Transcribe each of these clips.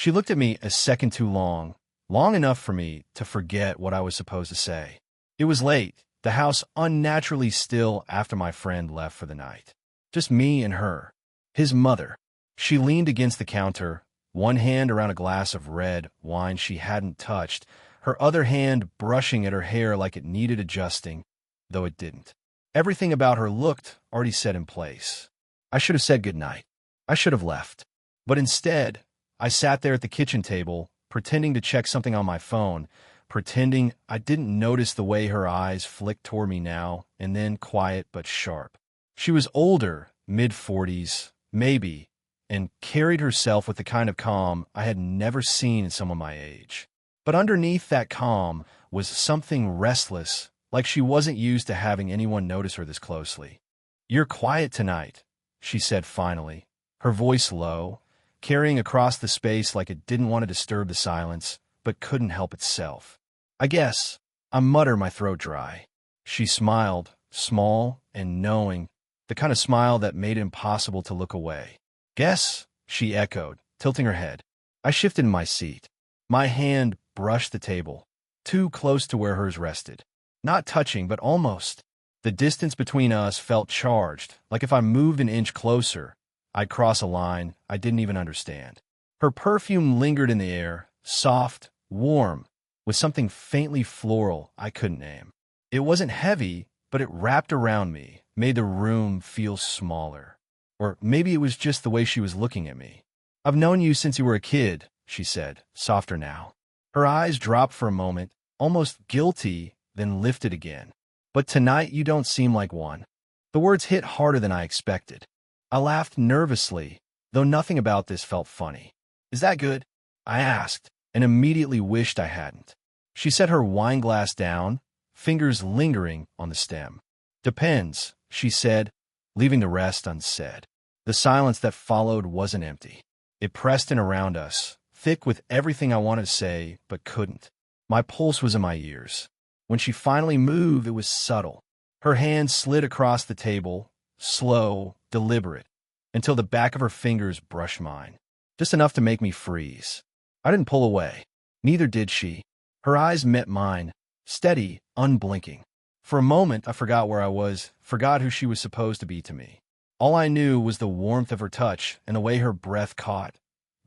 She looked at me a second too long, long enough for me to forget what I was supposed to say. It was late, the house unnaturally still after my friend left for the night. Just me and her. His mother. She leaned against the counter, one hand around a glass of red wine she hadn't touched, her other hand brushing at her hair like it needed adjusting, though it didn't. Everything about her looked already set in place. I should have said goodnight. I should have left. But instead, I sat there at the kitchen table, pretending to check something on my phone, pretending I didn't notice the way her eyes flicked toward me now and then, quiet but sharp. She was older, mid-40s, maybe, and carried herself with the kind of calm I had never seen in someone my age. But underneath that calm was something restless, like she wasn't used to having anyone notice her this closely. "You're quiet tonight," she said finally, her voice low, carrying across the space like it didn't want to disturb the silence, but couldn't help itself. "I guess," I mutter, my throat dry. She smiled, small and knowing, the kind of smile that made it impossible to look away. "Guess," she echoed, tilting her head. I shifted in my seat. My hand brushed the table, too close to where hers rested. Not touching, but almost. The distance between us felt charged, like if I moved an inch closer, I'd cross a line I didn't even understand. Her perfume lingered in the air, soft, warm, with something faintly floral I couldn't name. It wasn't heavy, but it wrapped around me, made the room feel smaller. Or maybe it was just the way she was looking at me. "I've known you since you were a kid," she said, softer now. Her eyes dropped for a moment, almost guilty, then lifted again. "But tonight you don't seem like one." The words hit harder than I expected. I laughed nervously, though nothing about this felt funny. "Is that good?" I asked, and immediately wished I hadn't. She set her wine glass down, fingers lingering on the stem. "Depends," she said, leaving the rest unsaid. The silence that followed wasn't empty. It pressed in around us, thick with everything I wanted to say, but couldn't. My pulse was in my ears. When she finally moved, it was subtle. Her hand slid across the table, slow, deliberate, until the back of her fingers brushed mine. Just enough to make me freeze. I didn't pull away. Neither did she. Her eyes met mine, steady, unblinking. For a moment, I forgot where I was, forgot who she was supposed to be to me. All I knew was the warmth of her touch and the way her breath caught,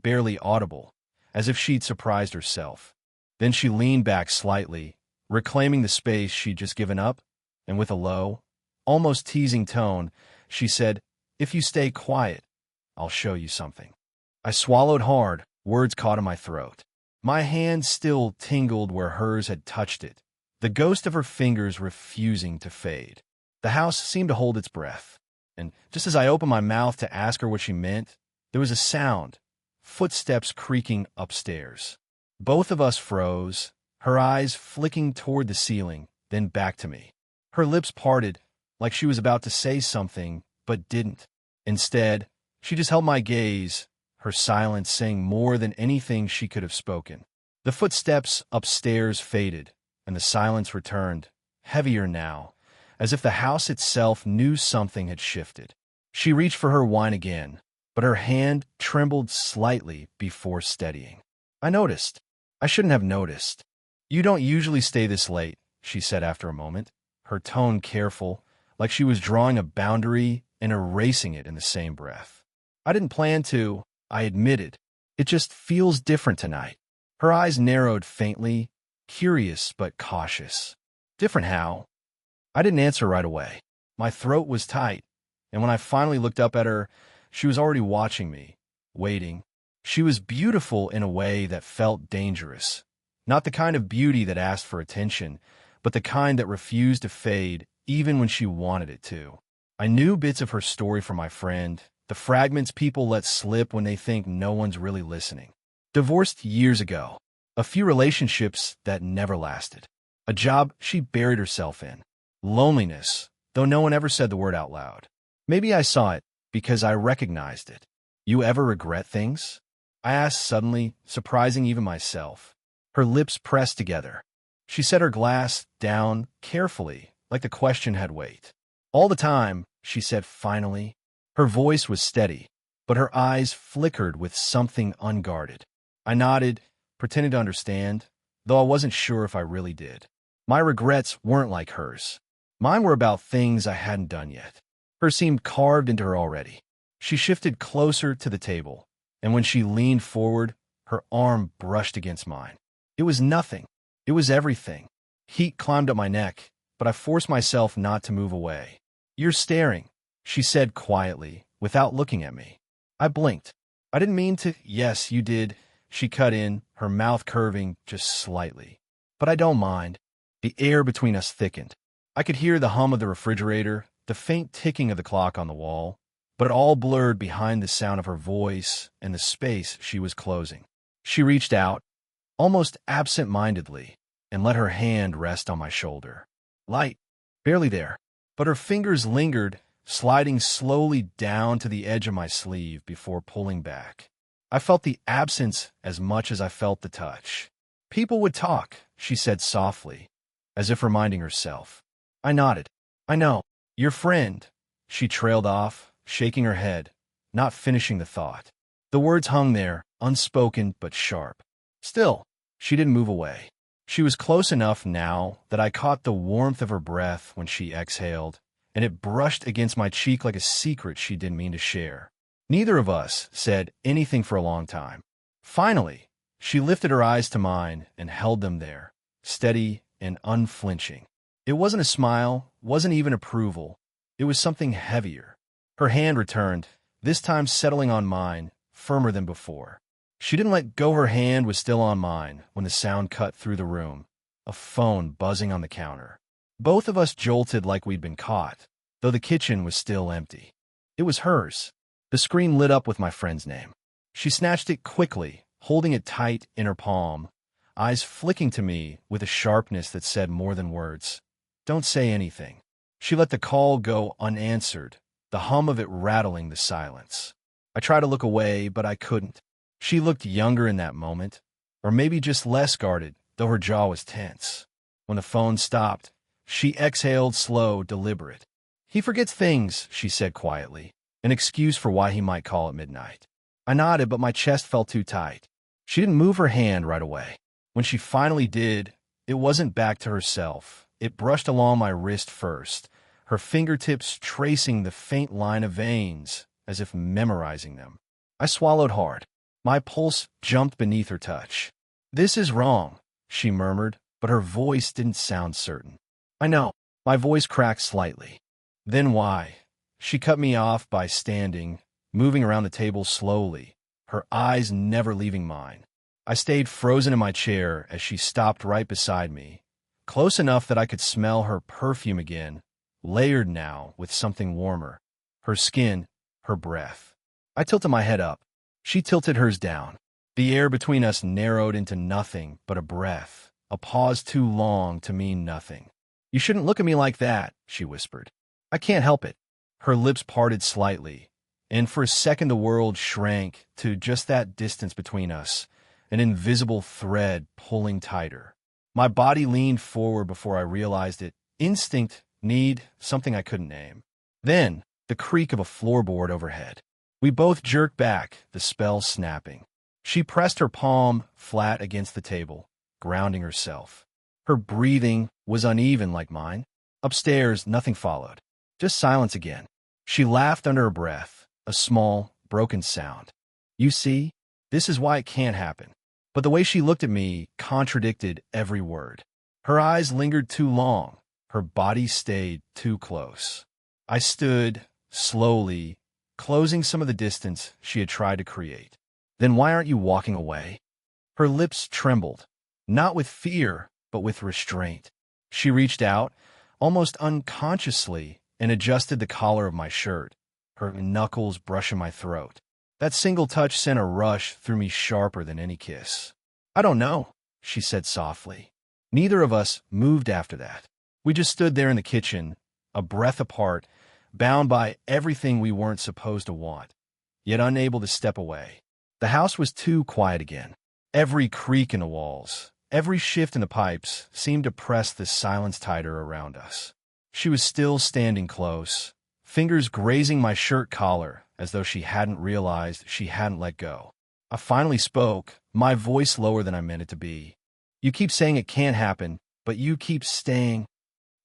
barely audible, as if she'd surprised herself. Then she leaned back slightly, reclaiming the space she'd just given up, and with a low, almost teasing tone, she said, "If you stay quiet, I'll show you something." I swallowed hard, words caught in my throat. My hand still tingled where hers had touched it, the ghost of her fingers refusing to fade. The house seemed to hold its breath, and just as I opened my mouth to ask her what she meant, there was a sound, footsteps creaking upstairs. Both of us froze, her eyes flicking toward the ceiling, then back to me. Her lips parted, like she was about to say something, but didn't. Instead, she just held my gaze, her silence saying more than anything she could have spoken. The footsteps upstairs faded, and the silence returned, heavier now, as if the house itself knew something had shifted. She reached for her wine again, but her hand trembled slightly before steadying. I noticed. I shouldn't have noticed. "You don't usually stay this late," she said after a moment, her tone careful, like she was drawing a boundary and erasing it in the same breath. "I didn't plan to," I admitted. "It just feels different tonight." Her eyes narrowed faintly, curious but cautious. "Different how?" I didn't answer right away. My throat was tight, and when I finally looked up at her, she was already watching me, waiting. She was beautiful in a way that felt dangerous. Not the kind of beauty that asked for attention, but the kind that refused to fade even when she wanted it to. I knew bits of her story from my friend, the fragments people let slip when they think no one's really listening. Divorced years ago. A few relationships that never lasted. A job she buried herself in. Loneliness, though no one ever said the word out loud. Maybe I saw it because I recognized it. "You ever regret things?" I asked suddenly, surprising even myself. Her lips pressed together. She set her glass down carefully, like the question had weight. "All the time," she said finally. Her voice was steady, but her eyes flickered with something unguarded. I nodded, pretending to understand, though I wasn't sure if I really did. My regrets weren't like hers. Mine were about things I hadn't done yet. Hers seemed carved into her already. She shifted closer to the table, and when she leaned forward, her arm brushed against mine. It was nothing. It was everything. Heat climbed up my neck, but I forced myself not to move away. "You're staring," she said quietly, without looking at me. I blinked. "I didn't mean to." "Yes, you did," she cut in, her mouth curving just slightly. "But I don't mind." The air between us thickened. I could hear the hum of the refrigerator, the faint ticking of the clock on the wall, but it all blurred behind the sound of her voice and the space she was closing. She reached out, almost absent-mindedly, and let her hand rest on my shoulder. Light, barely there, but her fingers lingered, sliding slowly down to the edge of my sleeve before pulling back. I felt the absence as much as I felt the touch. "People would talk," she said softly, as if reminding herself. I nodded. "I know. Your friend," she trailed off, shaking her head, not finishing the thought. The words hung there, unspoken but sharp. Still, she didn't move away. She was close enough now that I caught the warmth of her breath when she exhaled, and it brushed against my cheek like a secret she didn't mean to share. Neither of us said anything for a long time. Finally, she lifted her eyes to mine and held them there, steady and unflinching. It wasn't a smile, wasn't even approval. It was something heavier. Her hand returned, this time settling on mine, firmer than before. She didn't let go. Her hand was still on mine when the sound cut through the room, a phone buzzing on the counter. Both of us jolted like we'd been caught, though the kitchen was still empty. It was hers. The screen lit up with my friend's name. She snatched it quickly, holding it tight in her palm, eyes flicking to me with a sharpness that said more than words. "Don't say anything." She let the call go unanswered, the hum of it rattling the silence. I tried to look away, but I couldn't. She looked younger in that moment, or maybe just less guarded, though her jaw was tense. When the phone stopped, she exhaled slow, deliberate. "He forgets things," she said quietly, an excuse for why he might call at midnight. I nodded, but my chest felt too tight. She didn't move her hand right away. When she finally did, it wasn't back to herself. It brushed along my wrist first, her fingertips tracing the faint line of veins, as if memorizing them. I swallowed hard. My pulse jumped beneath her touch. "This is wrong," she murmured, but her voice didn't sound certain. "I know." My voice cracked slightly. "Then why?" She cut me off by standing, moving around the table slowly, her eyes never leaving mine. I stayed frozen in my chair as she stopped right beside me, close enough that I could smell her perfume again, layered now with something warmer. Her skin, her breath. I tilted my head up. She tilted hers down. The air between us narrowed into nothing but a breath, a pause too long to mean nothing. "You shouldn't look at me like that," she whispered. "I can't help it." Her lips parted slightly, and for a second the world shrank to just that distance between us, an invisible thread pulling tighter. My body leaned forward before I realized it. Instinct, need, something I couldn't name. Then, the creak of a floorboard overhead. We both jerked back, the spell snapping. She pressed her palm flat against the table, grounding herself. Her breathing was uneven like mine. Upstairs, nothing followed. Just silence again. She laughed under her breath, a small, broken sound. "You see? This is why it can't happen." But the way she looked at me contradicted every word. Her eyes lingered too long. Her body stayed too close. I stood, slowly, closing some of the distance she had tried to create. "Then why aren't you walking away?" Her lips trembled, not with fear, but with restraint. She reached out, almost unconsciously, and adjusted the collar of my shirt, her knuckles brushing my throat. That single touch sent a rush through me sharper than any kiss. "I don't know," she said softly. Neither of us moved after that. We just stood there in the kitchen, a breath apart, bound by everything we weren't supposed to want, yet unable to step away. The house was too quiet again. Every creak in the walls, every shift in the pipes seemed to press the silence tighter around us. She was still standing close, fingers grazing my shirt collar as though she hadn't realized she hadn't let go. I finally spoke, my voice lower than I meant it to be. You keep saying it can't happen, but you keep staying.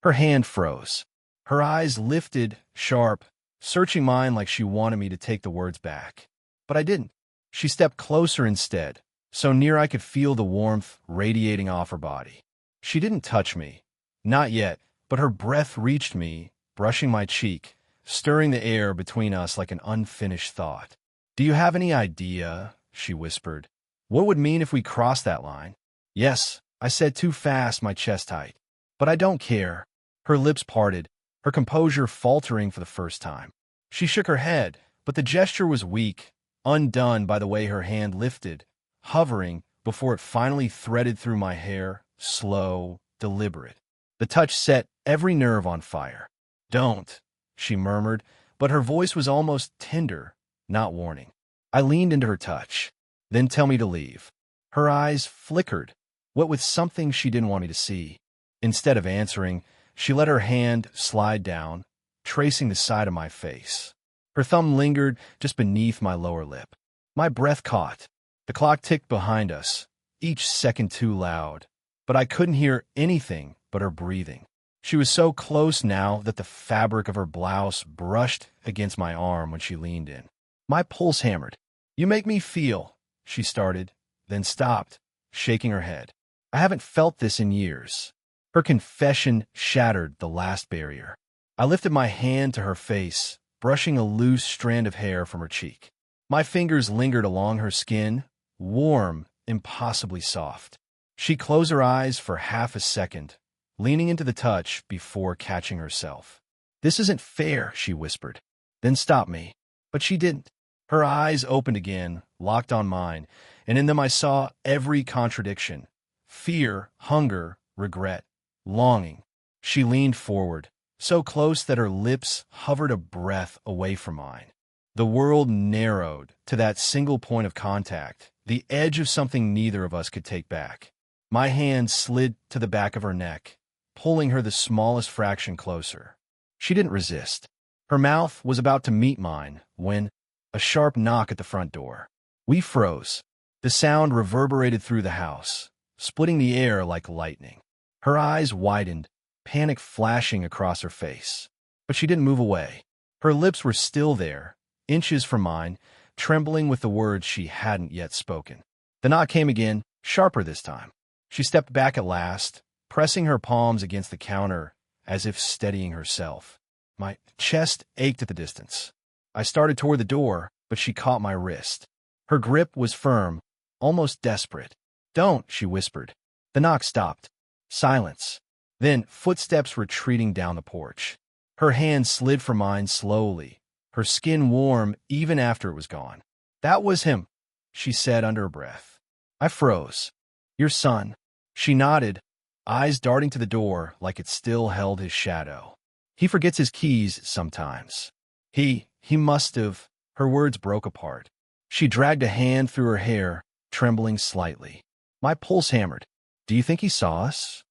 Her hand froze. Her eyes lifted, sharp, searching mine like she wanted me to take the words back. But I didn't. She stepped closer instead, so near I could feel the warmth radiating off her body. She didn't touch me. Not yet, but her breath reached me, brushing my cheek, stirring the air between us like an unfinished thought. "Do you have any idea," she whispered, "what it would mean if we crossed that line?" "Yes," I said too fast, my chest tight. "But I don't care." Her lips parted, her composure faltering for the first time. She shook her head, but the gesture was weak, undone by the way her hand lifted, hovering before it finally threaded through my hair, slow, deliberate. The touch set every nerve on fire. "Don't," she murmured, but her voice was almost tender, not warning. I leaned into her touch. "Then tell me to leave." Her eyes flickered, what with something she didn't want me to see. Instead of answering, she let her hand slide down, tracing the side of my face. Her thumb lingered just beneath my lower lip. My breath caught. The clock ticked behind us, each second too loud, but I couldn't hear anything but her breathing. She was so close now that the fabric of her blouse brushed against my arm when she leaned in. My pulse hammered. "You make me feel," she started, then stopped, shaking her head. "I haven't felt this in years." Her confession shattered the last barrier. I lifted my hand to her face, brushing a loose strand of hair from her cheek. My fingers lingered along her skin, warm, impossibly soft. She closed her eyes for half a second, leaning into the touch before catching herself. "This isn't fair," she whispered. "Then stop me." But she didn't. Her eyes opened again, locked on mine, and in them I saw every contradiction: fear, hunger, regret, longing. She leaned forward, so close that her lips hovered a breath away from mine. The world narrowed to that single point of contact, the edge of something neither of us could take back. My hand slid to the back of her neck, pulling her the smallest fraction closer. She didn't resist. Her mouth was about to meet mine when a sharp knock at the front door. We froze. The sound reverberated through the house, splitting the air like lightning. Her eyes widened, panic flashing across her face. But she didn't move away. Her lips were still there, inches from mine, trembling with the words she hadn't yet spoken. The knock came again, sharper this time. She stepped back at last, pressing her palms against the counter as if steadying herself. My chest ached at the distance. I started toward the door, but she caught my wrist. Her grip was firm, almost desperate. "Don't," she whispered. The knock stopped. Silence. Then footsteps retreating down the porch. Her hand slid from mine slowly, her skin warm even after it was gone. "That was him," she said under her breath. I froze. "Your son." She nodded, eyes darting to the door like it still held his shadow. "He forgets his keys sometimes." He must have." Her words broke apart. She dragged a hand through her hair, trembling slightly. My pulse hammered. "Do you think he saw us?"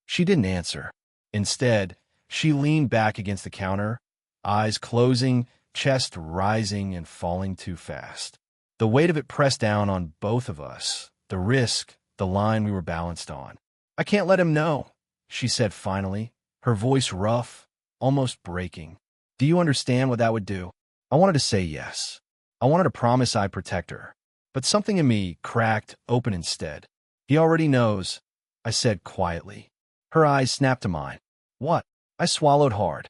She didn't answer. Instead, she leaned back against the counter, eyes closing, chest rising and falling too fast. The weight of it pressed down on both of us, the risk, the line we were balanced on. "I can't let him know," she said finally, her voice rough, almost breaking. "Do you understand what that would do?" I wanted to say yes. I wanted to promise I'd protect her. But something in me cracked open instead. "He already knows," I said quietly. Her eyes snapped to mine. "What?" I swallowed hard.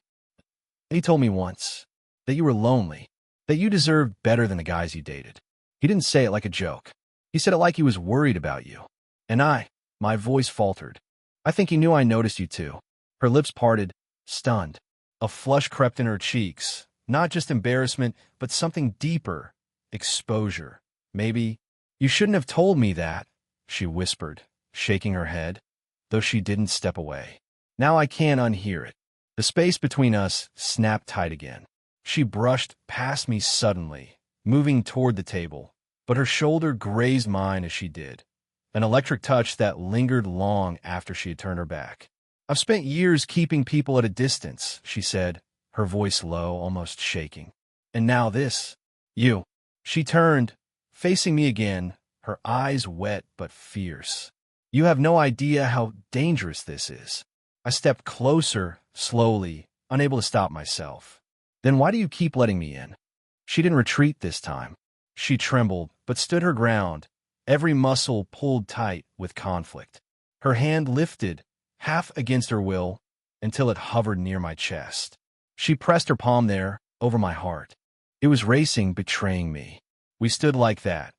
"He told me once that you were lonely, that you deserved better than the guys you dated. He didn't say it like a joke. He said it like he was worried about you. And my voice faltered. I think he knew I noticed you too." Her lips parted, stunned. A flush crept in her cheeks, not just embarrassment, but something deeper, exposure. "Maybe you shouldn't have told me that," she whispered, shaking her head, though she didn't step away. Now I can't unhear it. The space between us snapped tight again. She brushed past me suddenly, moving toward the table, but her shoulder grazed mine as she did, an electric touch that lingered long after she had turned her back. "I've spent years keeping people at a distance," she said, her voice low, almost shaking. "And now this. You." She turned, facing me again, her eyes wet but fierce. You have no idea how dangerous this is. I stepped closer, slowly, unable to stop myself. Then why do you keep letting me in? She didn't retreat this time. She trembled, but stood her ground, every muscle pulled tight with conflict. Her hand lifted, half against her will, until it hovered near my chest. She pressed her palm there, over my heart. It was racing, betraying me. We stood like that,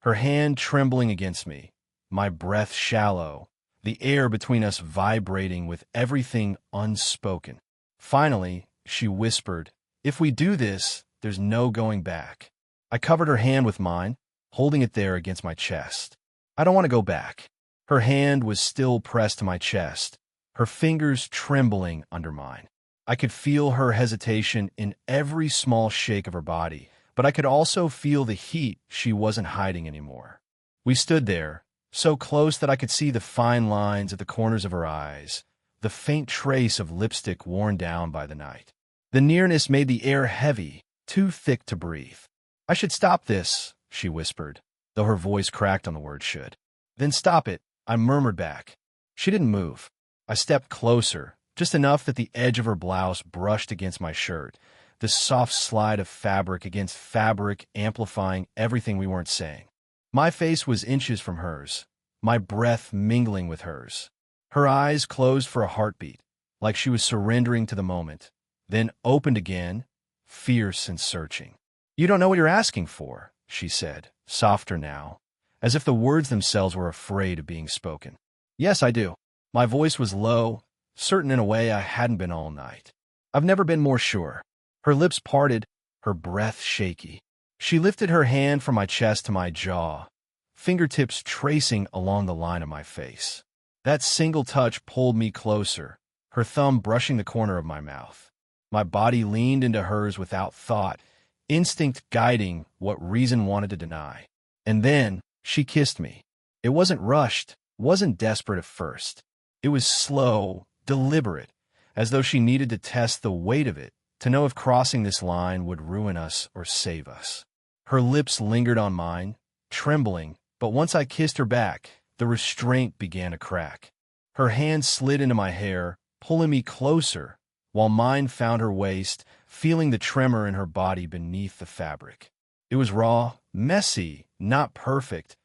her hand trembling against me, my breath shallow, the air between us vibrating with everything unspoken. Finally, she whispered, "If we do this, there's no going back." I covered her hand with mine, holding it there against my chest. I don't want to go back. Her hand was still pressed to my chest, her fingers trembling under mine. I could feel her hesitation in every small shake of her body, but I could also feel the heat she wasn't hiding anymore. We stood there, so close that I could see the fine lines at the corners of her eyes, the faint trace of lipstick worn down by the night. The nearness made the air heavy, too thick to breathe. "I should stop this," she whispered, though her voice cracked on the word should. "Then stop it," I murmured back. She didn't move. I stepped closer, just enough that the edge of her blouse brushed against my shirt, the soft slide of fabric against fabric amplifying everything we weren't saying. My face was inches from hers, my breath mingling with hers. Her eyes closed for a heartbeat, like she was surrendering to the moment, then opened again, fierce and searching. "You don't know what you're asking for," she said, softer now, as if the words themselves were afraid of being spoken. "Yes, I do." My voice was low, certain in a way I hadn't been all night. "I've never been more sure." Her lips parted, her breath shaky. She lifted her hand from my chest to my jaw, fingertips tracing along the line of my face. That single touch pulled me closer, her thumb brushing the corner of my mouth. My body leaned into hers without thought, instinct guiding what reason wanted to deny. And then she kissed me. It wasn't rushed, wasn't desperate at first. It was slow, deliberate, as though she needed to test the weight of it, to know if crossing this line would ruin us or save us. Her lips lingered on mine, trembling, but once I kissed her back, the restraint began to crack. Her hand slid into my hair, pulling me closer, while mine found her waist, feeling the tremor in her body beneath the fabric. It was raw, messy, not perfect.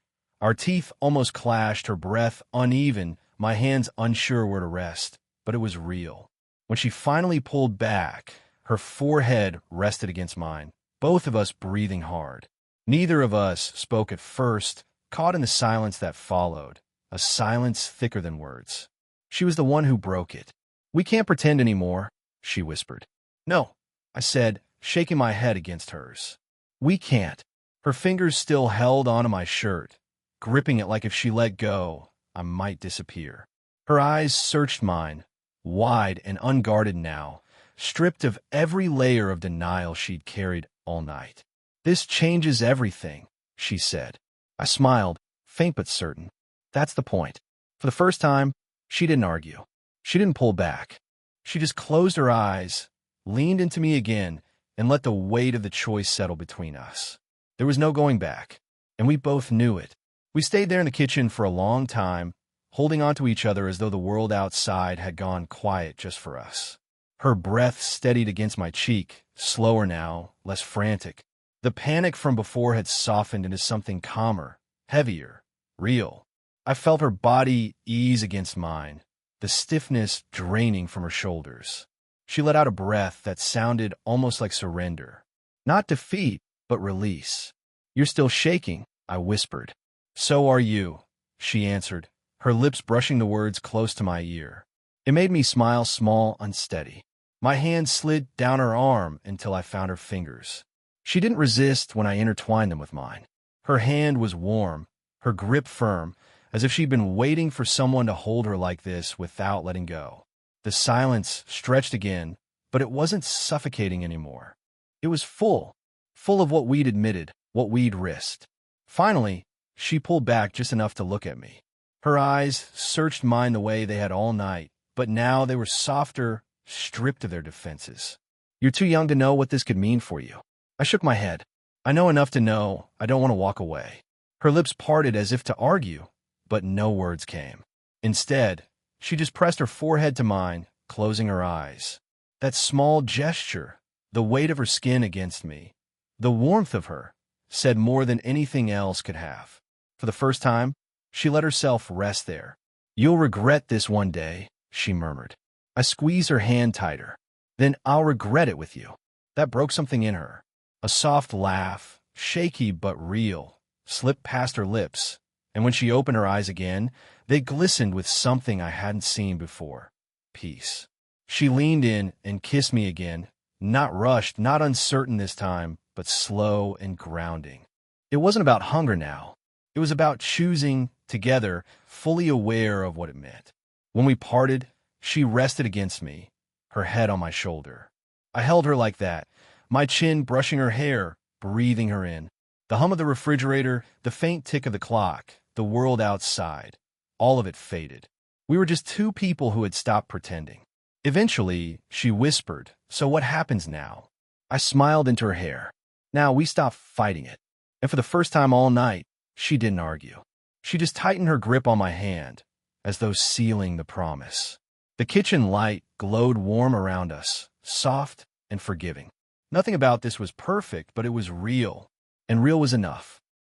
Our teeth almost clashed, her breath uneven, my hands unsure where to rest, but it was real. When she finally pulled back, her forehead rested against mine, both of us breathing hard. Neither of us spoke at first, caught in the silence that followed, a silence thicker than words. She was the one who broke it. "We can't pretend anymore," she whispered. "No," I said, shaking my head against hers. "We can't." Her fingers still held onto my shirt, gripping it like if she let go, I might disappear. Her eyes searched mine, wide and unguarded now, stripped of every layer of denial she'd carried all night. "This changes everything," she said. I smiled, faint but certain. That's the point. For the first time, she didn't argue. She didn't pull back. She just closed her eyes, leaned into me again, and let the weight of the choice settle between us. There was no going back, and we both knew it. We stayed there in the kitchen for a long time, holding on to each other as though the world outside had gone quiet just for us. Her breath steadied against my cheek, slower now, less frantic. The panic from before had softened into something calmer, heavier, real. I felt her body ease against mine, the stiffness draining from her shoulders. She let out a breath that sounded almost like surrender. Not defeat, but release. "You're still shaking," I whispered. "So are you," she answered, her lips brushing the words close to my ear. It made me smile, small, unsteady. My hand slid down her arm until I found her fingers. She didn't resist when I intertwined them with mine. Her hand was warm, her grip firm, as if she'd been waiting for someone to hold her like this without letting go. The silence stretched again, but it wasn't suffocating anymore. It was full of what we'd admitted, what we'd risked. Finally, she pulled back just enough to look at me. Her eyes searched mine the way they had all night, but now they were softer, stripped of their defenses. "You're too young to know what this could mean for you." I shook my head. "I know enough to know I don't want to walk away." Her lips parted as if to argue, but no words came. Instead, she just pressed her forehead to mine, closing her eyes. That small gesture, the weight of her skin against me, the warmth of her, said more than anything else could have. For the first time, she let herself rest there. "You'll regret this one day," she murmured. I squeezed her hand tighter. "Then I'll regret it with you." That broke something in her. A soft laugh, shaky but real, slipped past her lips, and when she opened her eyes again, they glistened with something I hadn't seen before: peace. She leaned in and kissed me again, not rushed, not uncertain this time, but slow and grounding. It wasn't about hunger now. It was about choosing together, fully aware of what it meant. When we parted, she rested against me, her head on my shoulder. I held her like that, my chin brushing her hair, breathing her in. The hum of the refrigerator, the faint tick of the clock, the world outside, all of it faded. We were just two people who had stopped pretending. Eventually, she whispered, "So what happens now?" I smiled into her hair. Now we stopped fighting it. And for the first time all night, she didn't argue. She just tightened her grip on my hand, as though sealing the promise. The kitchen light glowed warm around us, soft and forgiving. Nothing about this was perfect, but it was real, and real was enough.